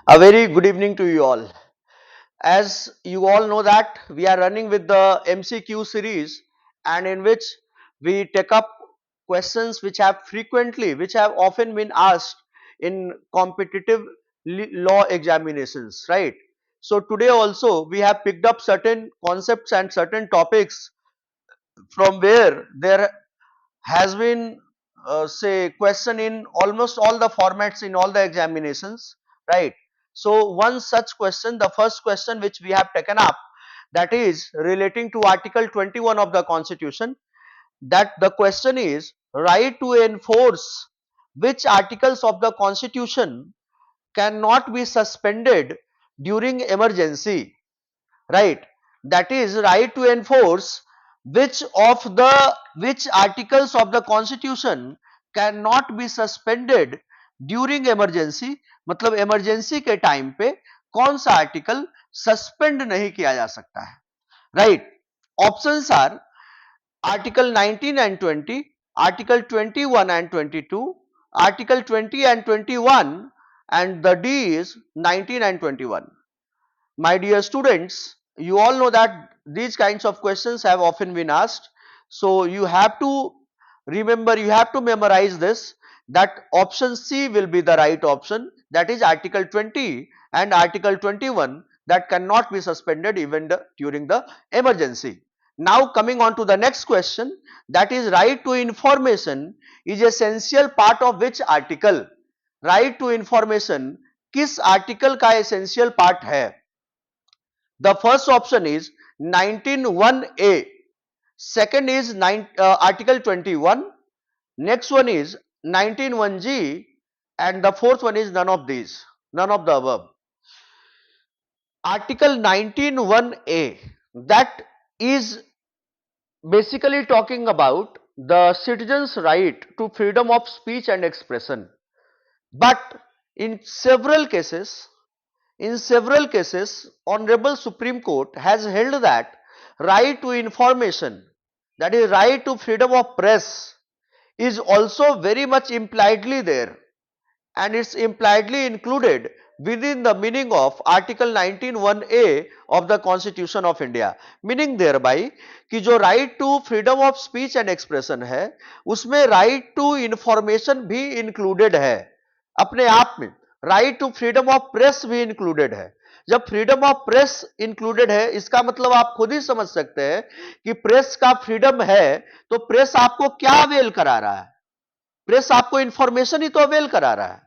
A very good evening to you all. As you all know that we are running with the MCQ series, and in which we take up questions which have often been asked in competitive law examinations, right? So today also we have picked up certain concepts and certain topics from where there has been say question in almost all the formats in all the examinations, right? So one such question, the first question which we have taken up, that is relating to article 21 of the constitution, that the question is right to enforce which articles of the constitution cannot be suspended during emergency, right? That is right to enforce which articles of the constitution cannot be suspended during emergency, मतलब emergency के time पे कौन सा article suspend नहीं किया जा सकता है, right? Options are article 19 and 20, article 21 and 22, article 20 and 21, and the D is 19 and 21. My dear students, you all know that these kinds of questions have often been asked. So you have to remember, you have to memorize this, that option C will be the right option, that is article 20 and article 21 that cannot be suspended even during the emergency. Now coming on to the next question, that is right to information is essential part of which article? Right to information किस article का essential part है? The first option is 19(1)(a), second is article 21, next one is 19(1)(g), and the fourth one is none of these, none of the above. Article 19(1)(a), that is basically talking about the citizens' right to freedom of speech and expression. But in several cases, Honorable Supreme Court has held that right to information, that is right to freedom of press, is also very much impliedly there, and it's impliedly included within the meaning of article 19(1)(a) of the Constitution of India. Meaning thereby कि जो right to freedom of speech and expression है, उसमें right to information भी included है अपने आप में, right to freedom of press भी इंक्लूडेड है. जब फ्रीडम ऑफ प्रेस इंक्लूडेड है, इसका मतलब आप खुद ही समझ सकते हैं कि प्रेस का फ्रीडम है, तो प्रेस आपको क्या अवेल करा रहा है? प्रेस आपको इंफॉर्मेशन ही तो अवेल करा रहा है.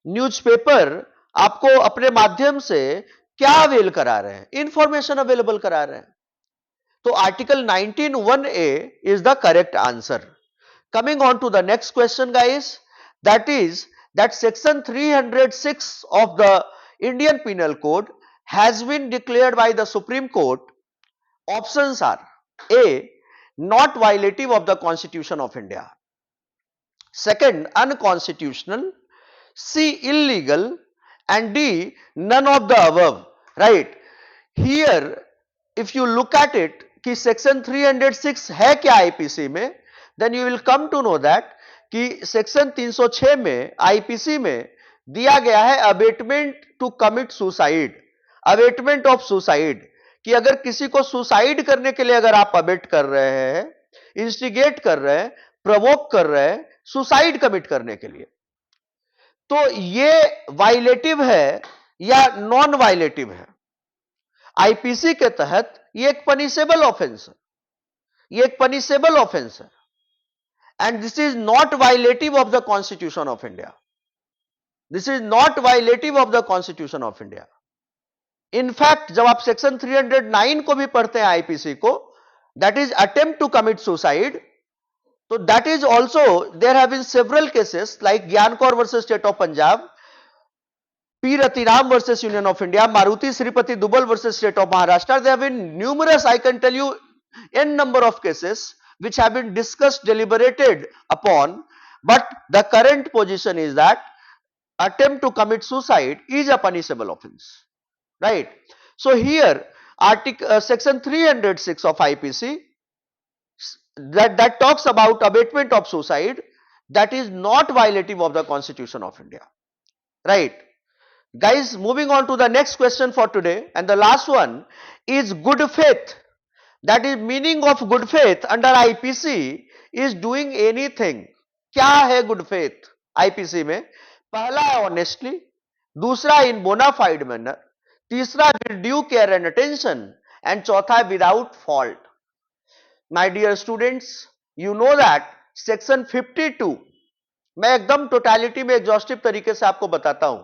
न्यूज़पेपर आपको अपने माध्यम से क्या अवेल करा रहे हैं? इंफॉर्मेशन अवेलेबल करा रहे हैं. तो article 19(1)(a is the correct answer. Coming on to the next question, guys, that is that section 306 of the Indian Penal Code has been declared by the Supreme Court. Options are A, not violative of the Constitution of India, second, unconstitutional, C, illegal, and D, none of the above, right? Here if you look at it कि section 306 है क्या IPC में, then you will come to know that कि section 306 में IPC में दिया गया है abetment to commit suicide, abetment of suicide, कि अगर किसी को सुसाइड करने के लिए अगर आप अबेट कर रहे हैं, इंस्टिगेट कर रहे हैं, प्रोवोक कर रहे हैं सुसाइड कमिट करने के लिए, तो ये वायलेटिव है या नॉन वायलेटिव है? आईपीसी के तहत ये एक पनिशेबल ऑफेंस है, ये एक पनिशेबल ऑफेंस है, and this is not violative of the constitution of India, this is not violative of the constitution of India. In fact जब आप सेक्शन 309 को भी पढ़ते हैं आईपीसी को, that is attempt to commit suicide, तो that is also there have been several cases like Gian Kaur versus state of Punjab, P. Ratiram versus Union of India, Maruti Sripati Dubal versus State of Maharashtra. There have been numerous, I can tell you, n number of cases which have been discussed, deliberated upon, but the current position is that attempt to commit suicide is a punishable offense, right? So here, section 306 of IPC that talks about abatement of suicide, that is not violative of the Constitution of India, right? Guys, moving on to the next question for today, and the last one is good faith. That is meaning of good faith under IPC is doing anything. क्या है good faith IPC में? पहला है honestly, दूसरा in bona fide manner, तीसरा with due care and attention, and चौथा है without fault. My dear students, you know that section 52 मैं एकदम टोटलिटी में एग्जॉस्टिव तरीके से आपको बताता हूं.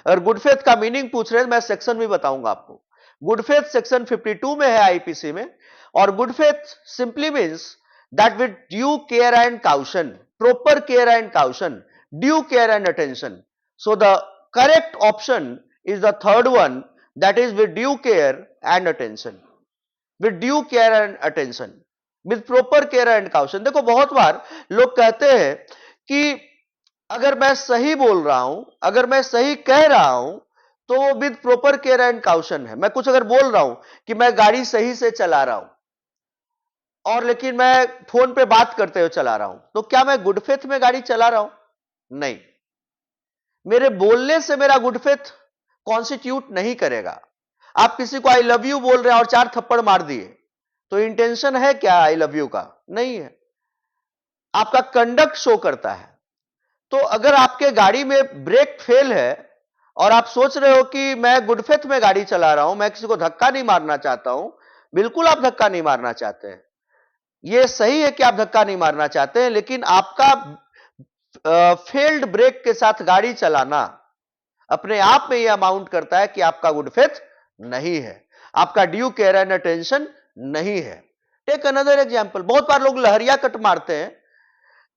अगर गुड फेथ का मीनिंग पूछ रहे हैं मैं सेक्शन भी बताऊंगा आपको. गुड फेथ सेक्शन 52 में है आईपीसी में, और good faith simply means that with due care and caution, proper care and caution, due care and attention. So the correct option is the third one, that is with due care and attention. With due care and attention, with proper care and caution. देखो बहुत बार लोग कहते हैं कि अगर मैं सही बोल रहा हूं, अगर मैं सही कह रहा हूं, तो वो विद प्रॉपर केयर एंड काउशन है. मैं कुछ अगर बोल रहा हूं कि मैं गाड़ी सही से चला रहा हूं, और लेकिन मैं फोन पे बात करते हुए चला रहा हूं, तो क्या मैं गुड फेथ में गाड़ी चला रहा हूं? नहीं. मेरे बोलने से मेरा गुड फेथ कॉन्स्टिट्यूट नहीं करेगा. आप किसी को आई लव यू बोल रहे हैं और 4 थप्पड़ मार दिए, तो इंटेंशन है क्या आई लव यू का? नहीं है. आपका कंडक्ट शो करता है. तो अगर आपके गाड़ी में ब्रेक फेल है और आप सोच रहे हो कि मैं गुड फेथ में गाड़ी चला रहा हूं, मैं किसी को धक्का नहीं मारना चाहता हूं, बिल्कुल आप धक्का नहीं मारना चाहते हैं. यह सही है कि आप धक्का नहीं मारना चाहते हैं, लेकिन आपका फेल्ड ब्रेक के साथ गाड़ी चलाना अपने आप में यह अमाउंट करता है कि आपका गुड फेथ नहीं है, आपका ड्यू केयर एंड अटेंशन नहीं है. Take another example. बहुत बार लोग लहरिया कट मारते हैं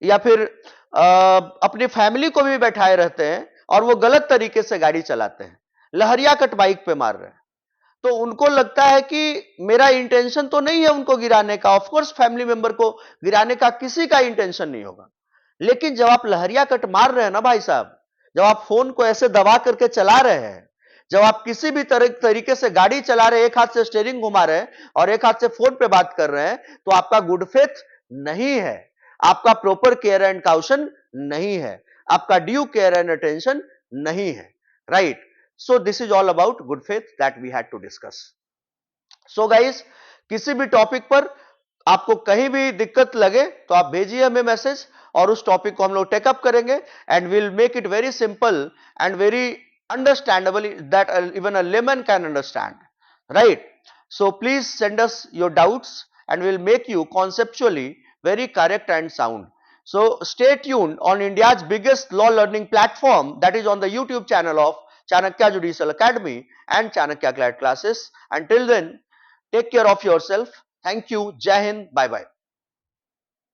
या फिर अपनी फैमिली को भी बैठाए रहते हैं और वो गलत तरीके से गाड़ी चलाते हैं, लहरिया कट बाइक पे मार रहे हैं, तो उनको लगता है कि मेरा इंटेंशन तो नहीं है उनको गिराने का. ऑफ कोर्स फैमिली मेंबर को गिराने का किसी का इंटेंशन नहीं होगा, लेकिन जब आप लहरिया कट मार रहे हैं ना भाई साहब, जब आप फोन को ऐसे दबा करके चला रहे हैं, जब आप किसी भी तरीके से गाड़ी चला रहे हैं, एक हाथ से स्टीयरिंग घुमा रहे हैं और एक हाथ से फोन पे बात कर रहे हैं, तो आपका गुड फेथ नहीं है, आपका प्रॉपर केयर एंड काउशन नहीं है, आपका ड्यू केयर एंड अटेंशन नहीं है. Right. So this is all about good faith that we had to discuss. So guys, किसी भी टॉपिक पर आपको कहीं भी दिक्कत लगे तो आप भेजिए हमें मैसेज, और उस टॉपिक को हम लोग टेकअप करेंगे and will make it very simple and very understandable that even a layman can understand. Right. So please send us your doubts and we'll make you conceptually very correct and sound. So stay tuned on India's biggest law learning platform, that is on the YouTube channel of Chanakya Judicial Academy and Chanakya Glad Classes. Until then, take care of yourself. Thank you. Jai Hind. Bye bye.